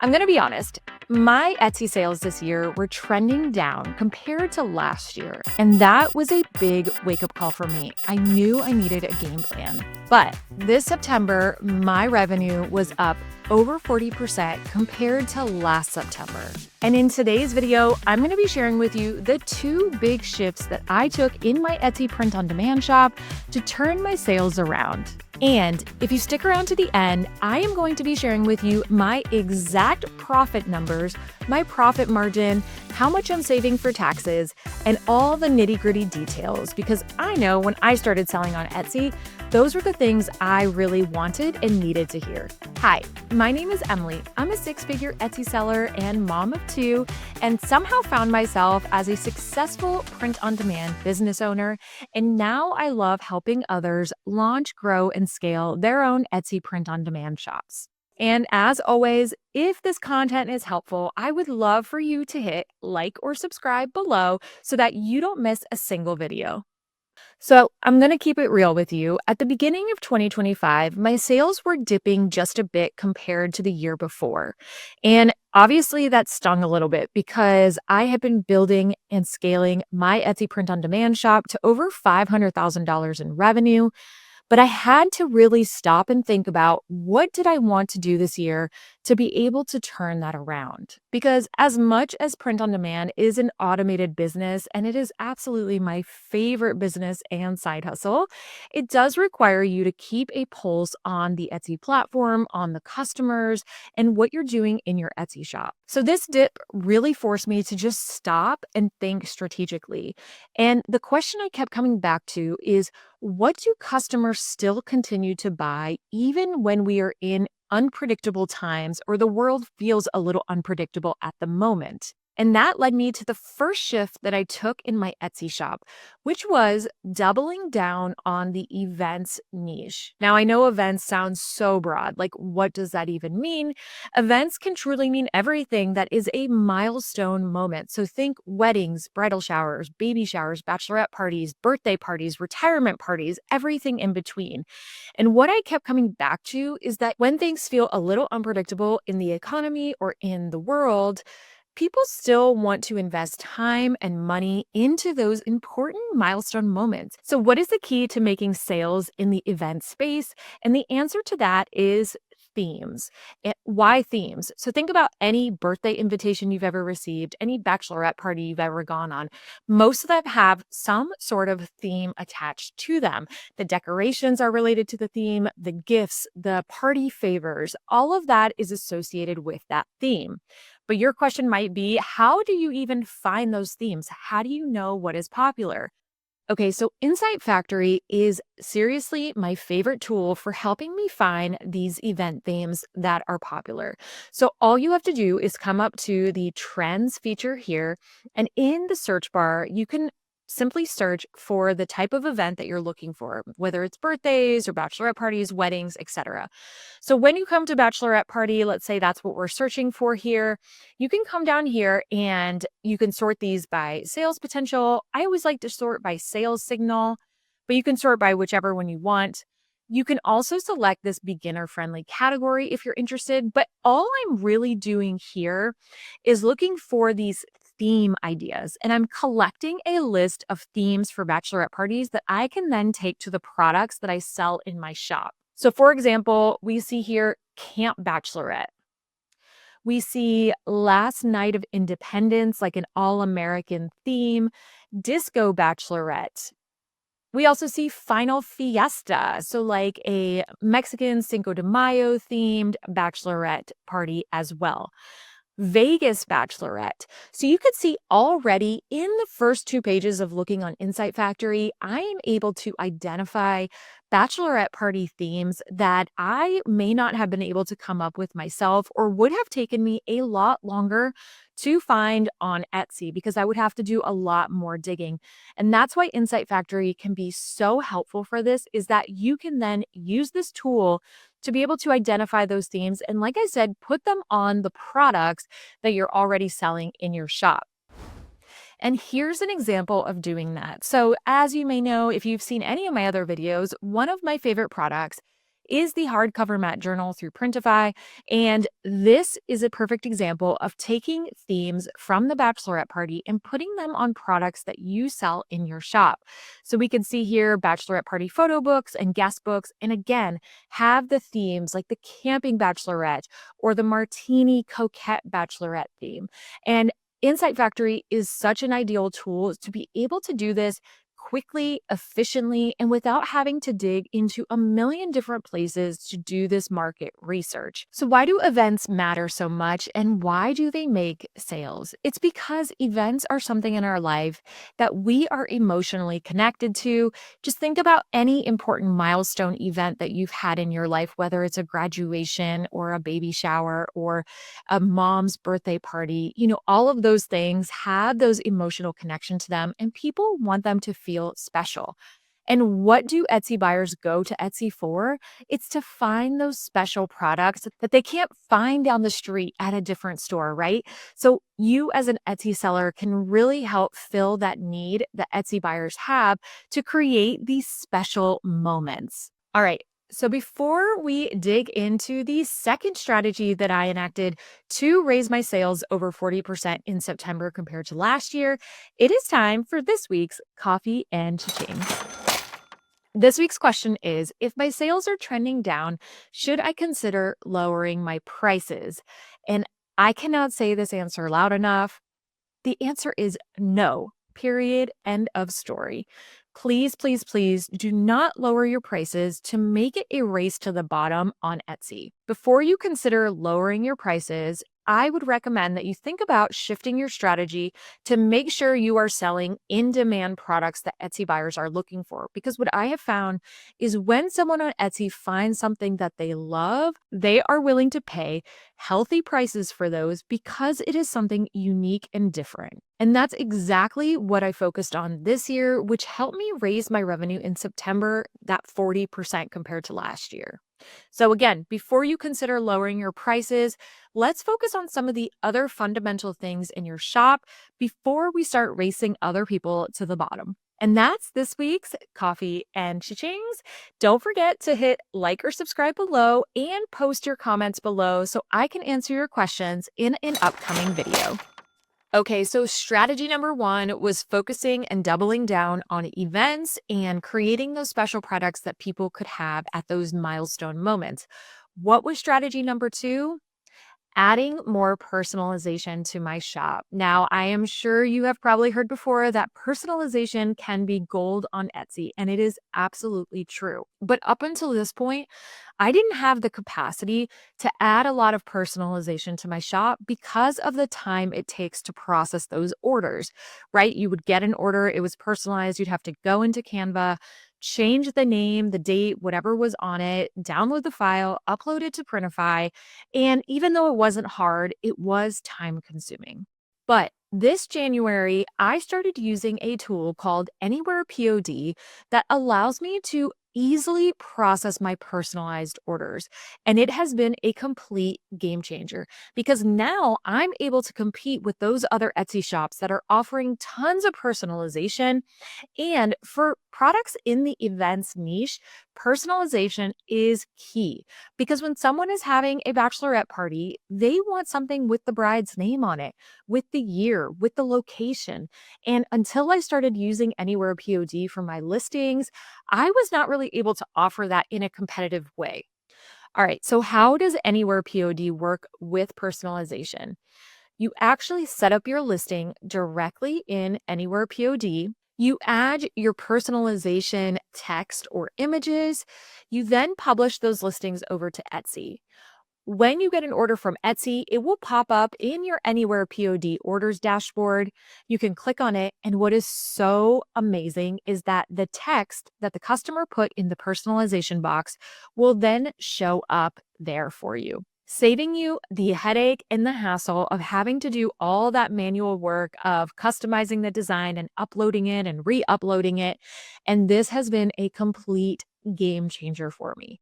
I'm going to be honest. My Etsy sales this year were trending down compared to last year, and that was a big wake-up call for me. I knew I needed a game plan. But this September, my revenue was up over 40% compared to last September. And in today's video, I'm going to be sharing with you the two big shifts that I took in my Etsy print-on-demand shop to turn my sales around. And if you stick around to the end, I am going to be sharing with you my exact profit numbers, my profit margin, how much I'm saving for taxes, and all the nitty-gritty details, because I know when I started selling on Etsy, those were the things I really wanted and needed to hear. Hi, my name is Emily. I'm a six-figure Etsy seller and mom of two, and somehow found myself as a successful print-on-demand business owner. And now I love helping others launch, grow, and scale their own Etsy print-on-demand shops. And as always, if this content is helpful, I would love for you to hit like or subscribe below so that you don't miss a single video. So I'm going to keep it real with you. At the beginning of 2025, my sales were dipping just a bit compared to the year before. And obviously that stung a little bit because I had been building and scaling my Etsy print-on-demand shop to over $500,000 in revenue. But I had to really stop and think about what did I want to do this year to be able to turn that around. Because as much as print on demand is an automated business, and it is absolutely my favorite business and side hustle, it does require you to keep a pulse on the Etsy platform, on the customers, and what you're doing in your Etsy shop. So this dip really forced me to just stop and think strategically. And the question I kept coming back to is, what do customers still continue to buy even when we are in unpredictable times or the world feels a little unpredictable at the moment? And that led me to the first shift that I took in my Etsy shop, which was doubling down on the events niche. Now, I know events sounds so broad. Like, what does that even mean? Events can truly mean everything that is a milestone moment. So think weddings, bridal showers, baby showers, bachelorette parties, birthday parties, retirement parties, everything in between. And what I kept coming back to is that when things feel a little unpredictable in the economy or in the world, people still want to invest time and money into those important milestone moments. So, what is the key to making sales in the event space? And the answer to that is themes. Why themes? So, think about any birthday invitation you've ever received, any bachelorette party you've ever gone on. Most of them have some sort of theme attached to them. The decorations are related to the theme, the gifts, the party favors, all of that is associated with that theme. But your question might be, how do you even find those themes? How do you know what is popular? Okay, so Insight Factory is seriously my favorite tool for helping me find these event themes that are popular. So all you have to do is come up to the trends feature here, and in the search bar, you can simply search for the type of event that you're looking for, whether it's birthdays or bachelorette parties, weddings, etc. So when you come to bachelorette party, let's say that's what we're searching for here, you can come down here and you can sort these by sales potential. I always like to sort by sales signal, but you can sort by whichever one you want. You can also select this beginner friendly category if you're interested, but all I'm really doing here is looking for these theme ideas, and I'm collecting a list of themes for bachelorette parties that I can then take to the products that I sell in my shop. So for example, we see here Camp Bachelorette. We see Last Night of Independence, like an all-American theme, Disco Bachelorette. We also see Final Fiesta, so like a Mexican Cinco de Mayo themed bachelorette party as well. Vegas Bachelorette. So you could see already in the first two pages of looking on Insight Factory, I am able to identify bachelorette party themes that I may not have been able to come up with myself or would have taken me a lot longer to find on Etsy because I would have to do a lot more digging. And that's why Insight Factory can be so helpful for this, is that you can then use this tool to be able to identify those themes and, like I said, put them on the products that you're already selling in your shop. And here's an example of doing that. So as you may know, if you've seen any of my other videos, one of my favorite products is the hardcover matte journal through Printify. And this is a perfect example of taking themes from the bachelorette party and putting them on products that you sell in your shop. So we can see here bachelorette party photo books and guest books. And again, have the themes like the camping bachelorette or the martini coquette bachelorette theme. And Insight Factory is such an ideal tool to be able to do this quickly, efficiently, and without having to dig into a million different places to do this market research. So, why do events matter so much and why do they make sales? It's because events are something in our life that we are emotionally connected to. Just think about any important milestone event that you've had in your life, whether it's a graduation or a baby shower or a mom's birthday party. All of those things have those emotional connection to them, and people want them to feel special. And what do Etsy buyers go to Etsy for? It's to find those special products that they can't find down the street at a different store, right? So you as an Etsy seller can really help fill that need that Etsy buyers have to create these special moments. All right. So before we dig into the second strategy that I enacted to raise my sales over 40% in September compared to last year, it is time for this week's coffee and cha-chings. This week's question is, if my sales are trending down, should I consider lowering my prices? And I cannot say this answer loud enough. The answer is no, period, end of story. Please, please, please do not lower your prices to make it a race to the bottom on Etsy. Before you consider lowering your prices, I would recommend that you think about shifting your strategy to make sure you are selling in demand products that Etsy buyers are looking for. Because what I have found is when someone on Etsy finds something that they love, they are willing to pay healthy prices for those because it is something unique and different. And that's exactly what I focused on this year, which helped me raise my revenue in September that 40% compared to last year. So, again, before you consider lowering your prices, let's focus on some of the other fundamental things in your shop before we start racing other people to the bottom. And that's this week's coffee and cha-chings. Don't forget to hit like or subscribe below and post your comments below so I can answer your questions in an upcoming video. Okay, so strategy number one was focusing and doubling down on events and creating those special products that people could have at those milestone moments. What was strategy number two? Adding more personalization to my shop. Now, I am sure you have probably heard before that personalization can be gold on Etsy, and it is absolutely true. But up until this point, I didn't have the capacity to add a lot of personalization to my shop because of the time it takes to process those orders, right? You would get an order, it was personalized, you'd have to go into Canva, change the name, the date, whatever was on it, download the file, upload it to Printify. And even though it wasn't hard, it was time consuming. But this January, I started using a tool called Anywhere POD that allows me to easily process my personalized orders. And it has been a complete game changer because now I'm able to compete with those other Etsy shops that are offering tons of personalization. And for products in the events niche, personalization is key because when someone is having a bachelorette party, they want something with the bride's name on it, with the year, with the location. And until I started using Anywhere POD for my listings, I was not really able to offer that in a competitive way. All right, so how does Anywhere POD work with personalization? You actually set up your listing directly in Anywhere POD. You add your personalization text or images. You then publish those listings over to Etsy. When you get an order from Etsy, it will pop up in your Anywhere POD orders dashboard. You can click on it. And what is so amazing is that the text that the customer put in the personalization box will then show up there for you, saving you the headache and the hassle of having to do all that manual work of customizing the design and uploading it and re-uploading it. And this has been a complete game changer for me.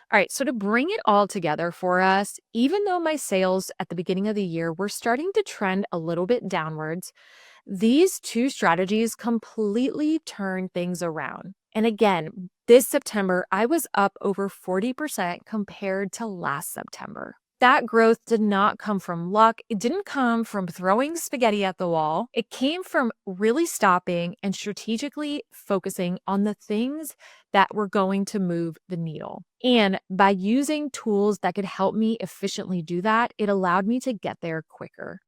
All right, so to bring it all together for us, even though my sales at the beginning of the year were starting to trend a little bit downwards, these two strategies completely turn things around. And again, this September, I was up over 40% compared to last September. That growth did not come from luck. It didn't come from throwing spaghetti at the wall. It came from really stopping and strategically focusing on the things that were going to move the needle. And by using tools that could help me efficiently do that, it allowed me to get there quicker.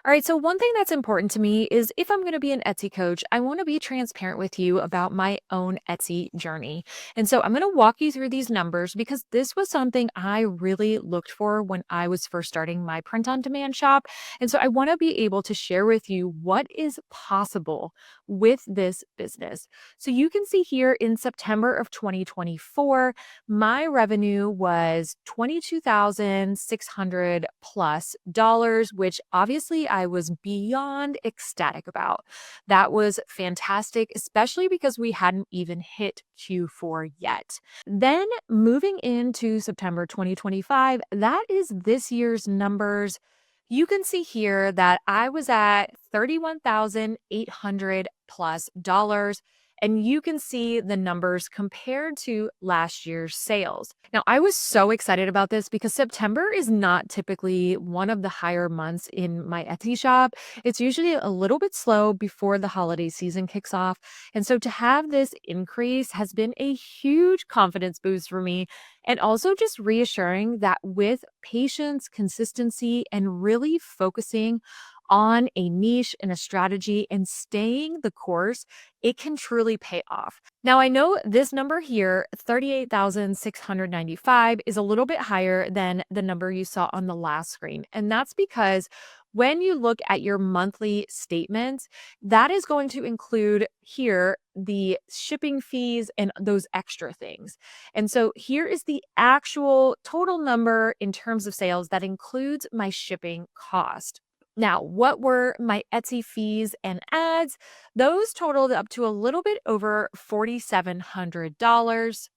All right, so one thing that's important to me is if I'm going to be an Etsy coach, I want to be transparent with you about my own Etsy journey. And so I'm going to walk you through these numbers because this was something I really looked for when I was first starting my print on demand shop. And so I want to be able to share with you what is possible with this business. So you can see here in September of 2024, my revenue was 22,600 plus dollars, which obviously I was beyond ecstatic about. That was fantastic, especially because we hadn't even hit Q4 yet. Then moving into September 2025, that is this year's numbers. You can see here that I was at 31,800 plus dollars. And you can see the numbers compared to last year's sales. Now, I was so excited about this because September is not typically one of the higher months in my Etsy shop. It's usually a little bit slow before the holiday season kicks off. And so to have this increase has been a huge confidence boost for me. And also just reassuring that with patience, consistency, and really focusing on a niche and a strategy and staying the course, it can truly pay off. Now, I know this number here, 38,695, is a little bit higher than the number you saw on the last screen. And that's because when you look at your monthly statements, that is going to include here the shipping fees and those extra things. And so here is the actual total number in terms of sales that includes my shipping cost. Now, what were my Etsy fees and ads? Those totaled up to a little bit over $4,700.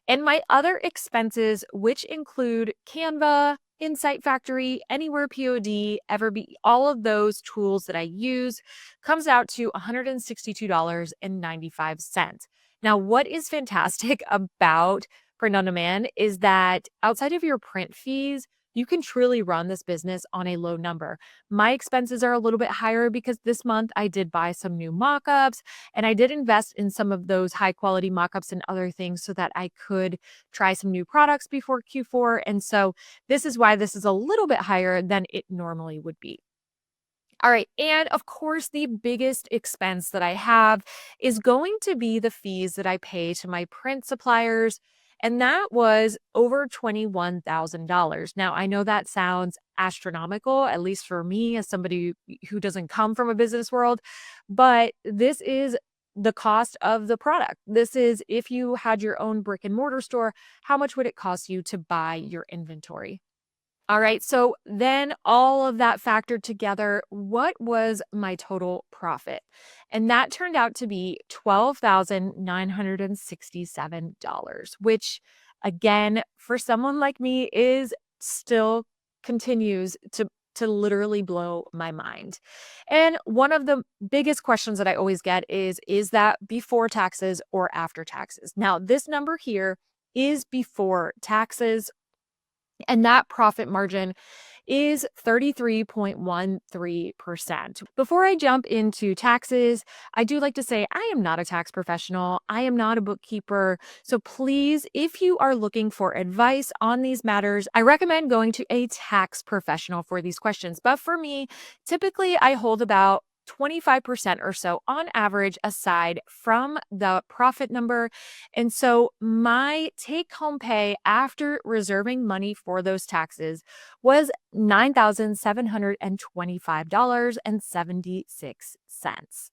And my other expenses, which include Canva, Insight Factory, Anywhere POD, Everbee, all of those tools that I use, comes out to $162.95. Now, what is fantastic about print on demand is that outside of your print fees, you can truly run this business on a low number. My expenses are a little bit higher because this month I did buy some new mock-ups and I did invest in some of those high quality mock-ups and other things so that I could try some new products before Q4. And so this is why this is a little bit higher than it normally would be. All right. And of course, the biggest expense that I have is going to be the fees that I pay to my print suppliers. And that was over $21,000. Now, I know that sounds astronomical, at least for me as somebody who doesn't come from a business world, but this is the cost of the product. This is if you had your own brick and mortar store, how much would it cost you to buy your inventory? All right. So then all of that factored together, what was my total profit? And that turned out to be $12,967, which again, for someone like me is still continues to literally blow my mind. And one of the biggest questions that I always get is that before taxes or after taxes? Now, this number here is before taxes and that profit margin is 33.13%. Before I jump into taxes, I do like to say I am not a tax professional. I am not a bookkeeper. So please, if you are looking for advice on these matters, I recommend going to a tax professional for these questions. But for me, typically I hold about 25% or so on average aside from the profit number. And so my take home pay after reserving money for those taxes was $9,725.76.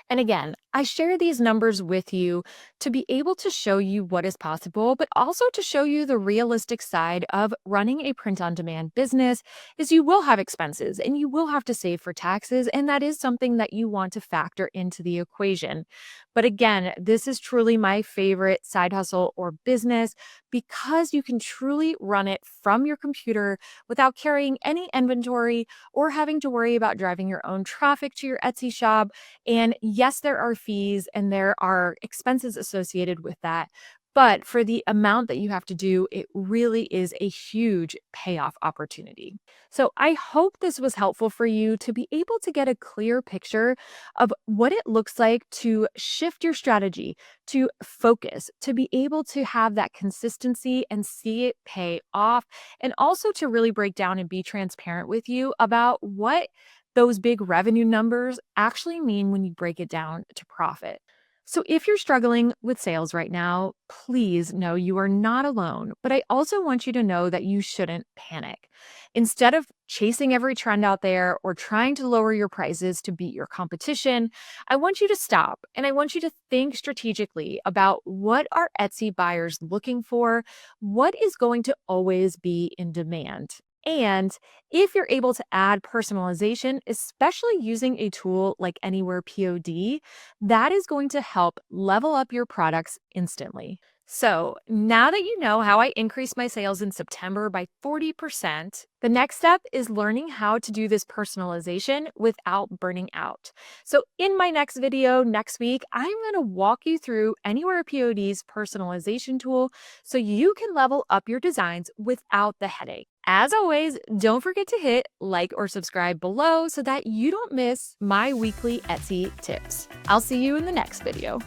And again, I share these numbers with you to be able to show you what is possible, but also to show you the realistic side of running a print on demand business is you will have expenses and you will have to save for taxes. And that is something that you want to factor into the equation. But again, this is truly my favorite side hustle or business because you can truly run it from your computer without carrying any inventory or having to worry about driving your own traffic to your Etsy shop. And yes, there are fees and there are expenses associated with that. But for the amount that you have to do, it really is a huge payoff opportunity. So I hope this was helpful for you to be able to get a clear picture of what it looks like to shift your strategy, to focus, to be able to have that consistency and see it pay off, and also to really break down and be transparent with you about what those big revenue numbers actually mean when you break it down to profit. So, if you're struggling with sales right now, please know you are not alone. But I also want you to know that you shouldn't panic. Instead of chasing every trend out there or trying to lower your prices to beat your competition, I want you to stop and I want you to think strategically about what are Etsy buyers looking for, what is going to always be in demand. And if you're able to add personalization, especially using a tool like Anywhere POD, that is going to help level up your products instantly. So, now that you know how I increased my sales in September by 40%, the next step is learning how to do this personalization without burning out. So, in my next video next week, I'm going to walk you through Anywhere POD's personalization tool so you can level up your designs without the headache. As always, don't forget to hit like or subscribe below so that you don't miss my weekly Etsy tips. I'll see you in the next video.